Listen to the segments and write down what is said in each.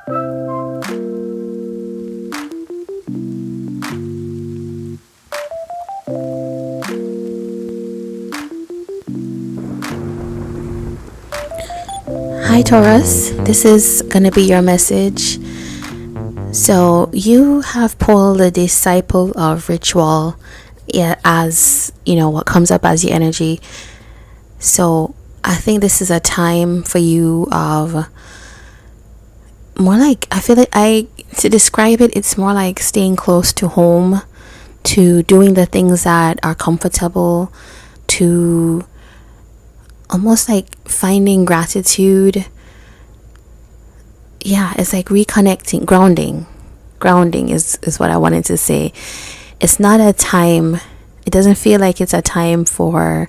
Hi Taurus, this is gonna be your message. So you have pulled the disciple of ritual, as what comes up as your energy. So I think this is a time for you of more like, I feel like to describe it, it's more like staying close to home, to doing the things that are comfortable, to almost like finding gratitude. Yeah, it's like reconnecting, grounding is what I wanted to say. It's not a time, it doesn't feel like it's a time for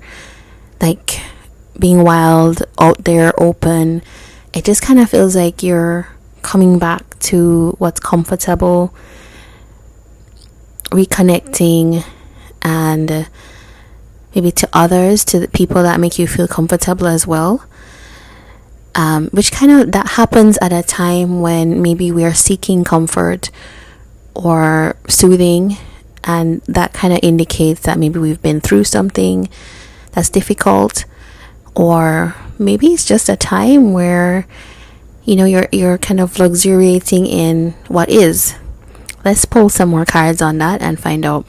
like being wild out there, open. It just kind of feels like you're coming back to what's comfortable, reconnecting, and maybe to others, to the people that make you feel comfortable as well. Which kind of that happens at a time when maybe we are seeking comfort or soothing, and that kind of indicates that maybe we've been through something that's difficult, or maybe it's just a time where you're kind of luxuriating in what is. Let's pull some more cards on that and find out.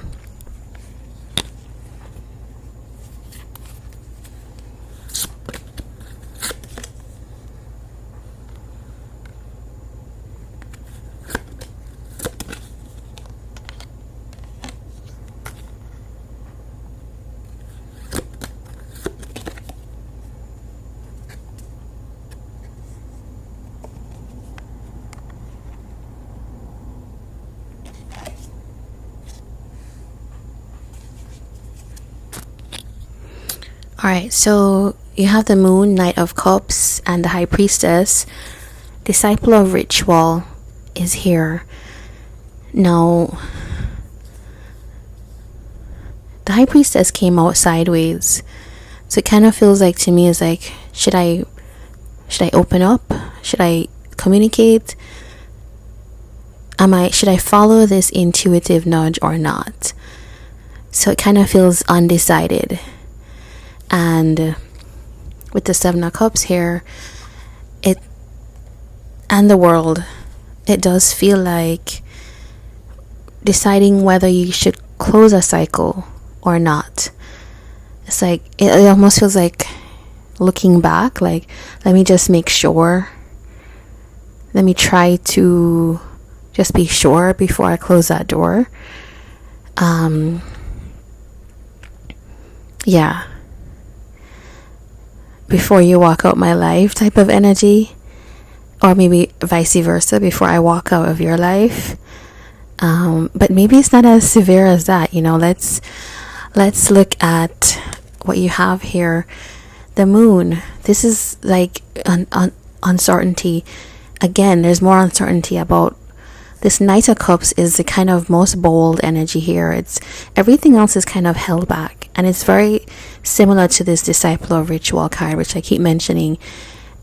Alright, so you have the Moon, Knight of Cups, and the High Priestess. Disciple of Ritual is here. Now, the High Priestess came out sideways. So it kind of feels like, to me, is like, should I open up? Should I communicate? Should I follow this intuitive nudge or not? So it kind of feels undecided. And with the Seven of Cups here, and the World, it does feel like deciding whether you should close a cycle or not. It's like, it almost feels like looking back, like, let me just make sure. Let me try to just be sure before I close that door. Yeah. Before you walk out my life type of energy, or maybe vice versa, before I walk out of your life. But maybe it's not as severe as that. Let's look at what you have here. The Moon. This is like uncertainty. Again, there's more uncertainty about this. Knight of Cups is the kind of most bold energy here. It's everything else is kind of held back, and it's very similar to this Disciple of Ritual card, which I keep mentioning.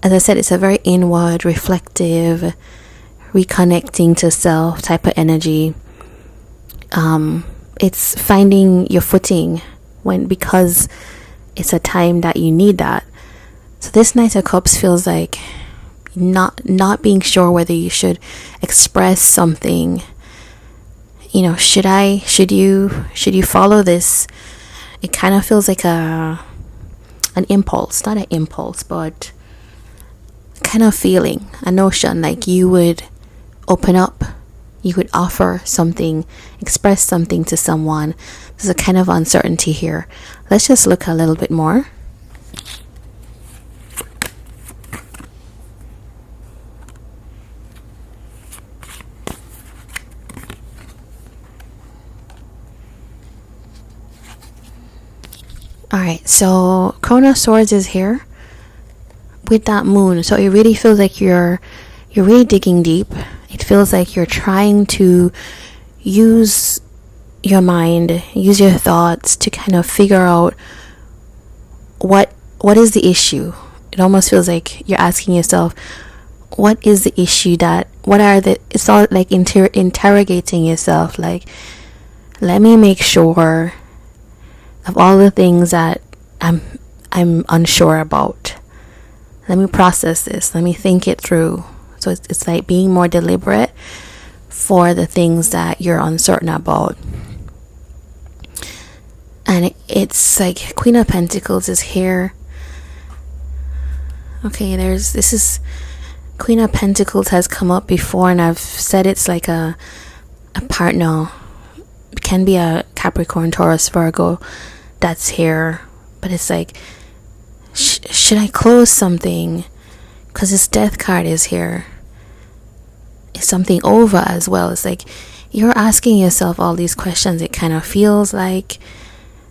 As I said, it's a very inward, reflective, reconnecting to self type of energy. It's finding your footing because it's a time that you need that. So this Knight of Cups feels like not being sure whether you should express something. Should you follow this? It kind of feels like an impulse, not an impulse, but kind of feeling, a notion, like you would open up, you would offer something, express something to someone. There's a kind of uncertainty here. Let's just look a little bit more. Alright, so Crown of Swords is here with that Moon. So it really feels like you're really digging deep. It feels like you're trying to use your mind, use your thoughts to kind of figure out what is the issue. It almost feels like you're asking yourself, what is the issue, that what are the, it's all like interrogating yourself, like, let me make sure of all the things that I'm unsure about. Let me process this, let me think it through. So it's like being more deliberate for the things that you're uncertain about. And it's like Queen of Pentacles is here. Okay, this is Queen of Pentacles has come up before, and I've said it's like a partner. It can be a Capricorn, Taurus, Virgo that's here. But it's like, should I close something? Because this Death card is here. Is something over as well? It's like you're asking yourself all these questions. It kind of feels like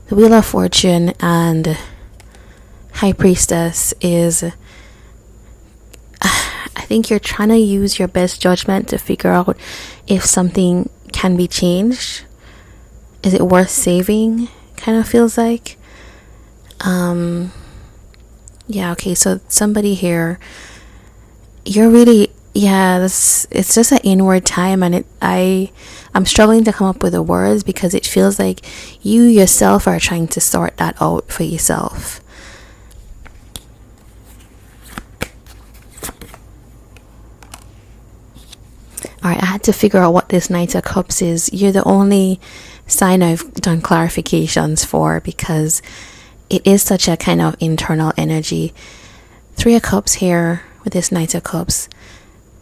the Wheel of Fortune and High Priestess is, I think you're trying to use your best judgment to figure out if something can be changed. Is it worth saving? Kind of feels like. Yeah, okay, so somebody here, you're really, it's just an inward time, and I'm struggling to come up with the words because it feels like you yourself are trying to sort that out for yourself. Alright, I had to figure out what this Knight of Cups is. You're the only sign I've done clarifications for, because it is such a kind of internal energy. Three of Cups here with this Knight of Cups.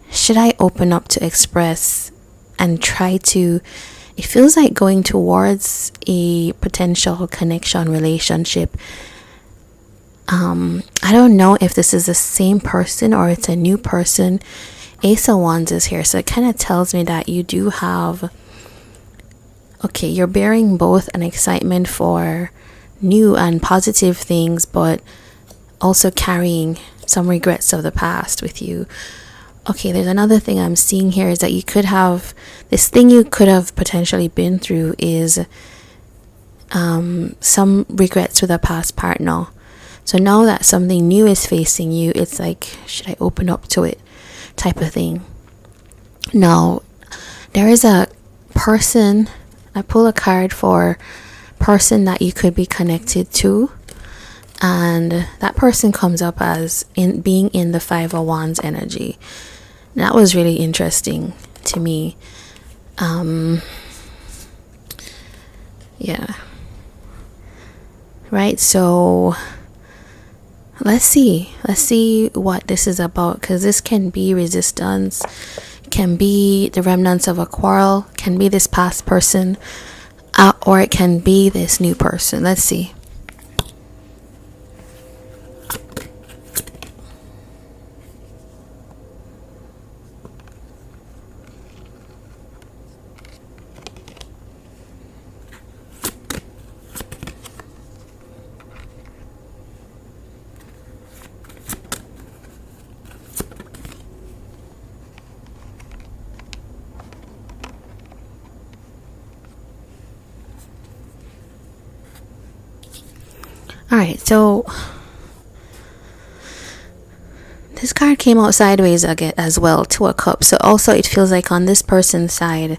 Should I open up to express and try to, it feels like going towards a potential connection, relationship. I don't know if this is the same person or it's a new person. Ace of Wands is here, so it kind of tells me that you do have, okay, you're bearing both an excitement for new and positive things, but also carrying some regrets of the past with you. Okay, there's another thing I'm seeing here is that you could have, this thing you could have potentially been through is some regrets with a past partner. So now that something new is facing you, it's like, should I open up to it, type of thing. Now, there is a person, I pull a card for person that you could be connected to, and that person comes up as being in the Five of Wands energy. That was really interesting to me. Yeah, right, so let's see what this is about, because this can be resistance, can be the remnants of a quarrel, can be this past person, or it can be this new person. Let's see. Alright, so this card came out sideways again as well, Two of Cups. So also it feels like on this person's side,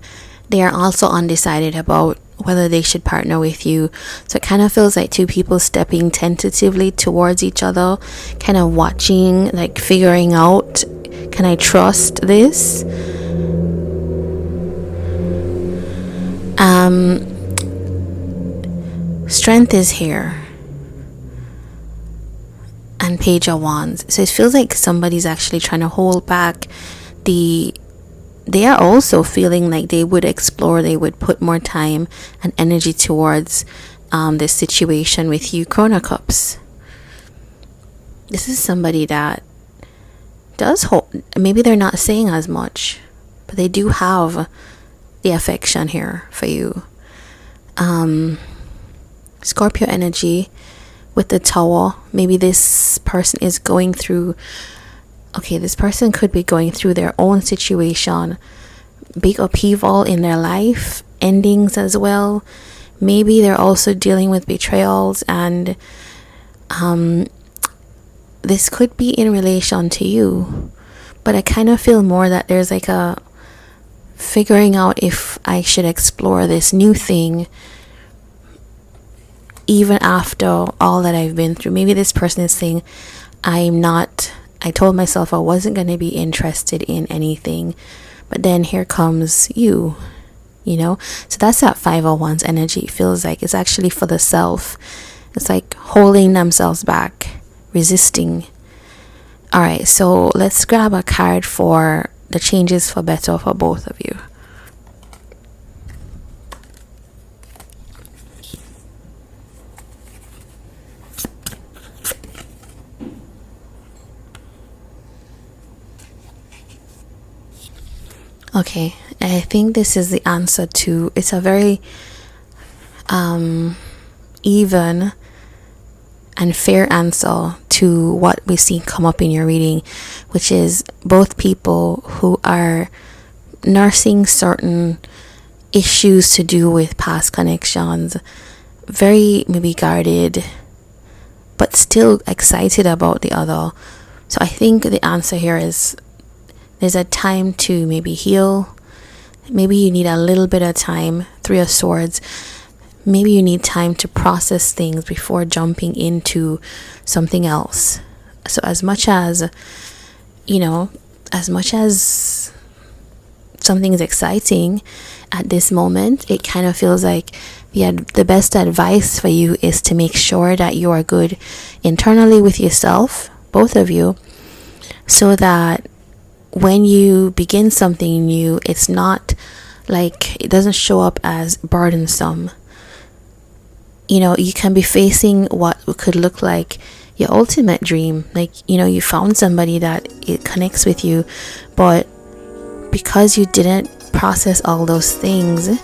they are also undecided about whether they should partner with you. So it kind of feels like two people stepping tentatively towards each other, kind of watching, like figuring out, can I trust this? Strength is here. And Page of Wands. So it feels like somebody's actually trying to hold back they are also feeling like they would explore, they would put more time and energy towards this situation with you. Crown of Cups. This is somebody that does hold, maybe they're not saying as much, but they do have the affection here for you. Scorpio energy with the Tower. Maybe this person is going through, okay, this person could be going through their own situation, big upheaval in their life, endings as well. Maybe they're also dealing with betrayals, and this could be in relation to you, but I kind of feel more that there's like a figuring out if I should explore this new thing even after all that I've been through. Maybe this person is saying, I told myself I wasn't going to be interested in anything, but then here comes you know. So that's that 501's energy. It feels like it's actually for the self. It's like holding themselves back, resisting. All right, so let's grab a card for the changes for better for both of you. Okay, I think this is the answer to, it's a very even and fair answer to what we see come up in your reading, which is both people who are nursing certain issues to do with past connections, very maybe guarded, but still excited about the other. So I think the answer here is there's a time to maybe heal. Maybe you need a little bit of time. 3 of Swords. Maybe you need time to process things before jumping into something else. So as much as something is exciting at this moment, it kind of feels like the best advice for you is to make sure that you are good internally with yourself, both of you, so that when you begin something new, it's not like, it doesn't show up as burdensome. You can be facing what could look like your ultimate dream. Like, you found somebody that it connects with you, but because you didn't process all those things,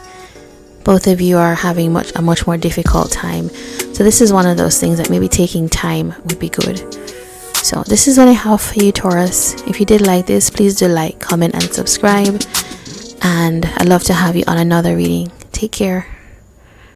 both of you are having a much more difficult time. So this is one of those things that maybe taking time would be good. So this is what I have for you, Taurus. If you did like this, please do like, comment, and subscribe. And I'd love to have you on another reading. Take care.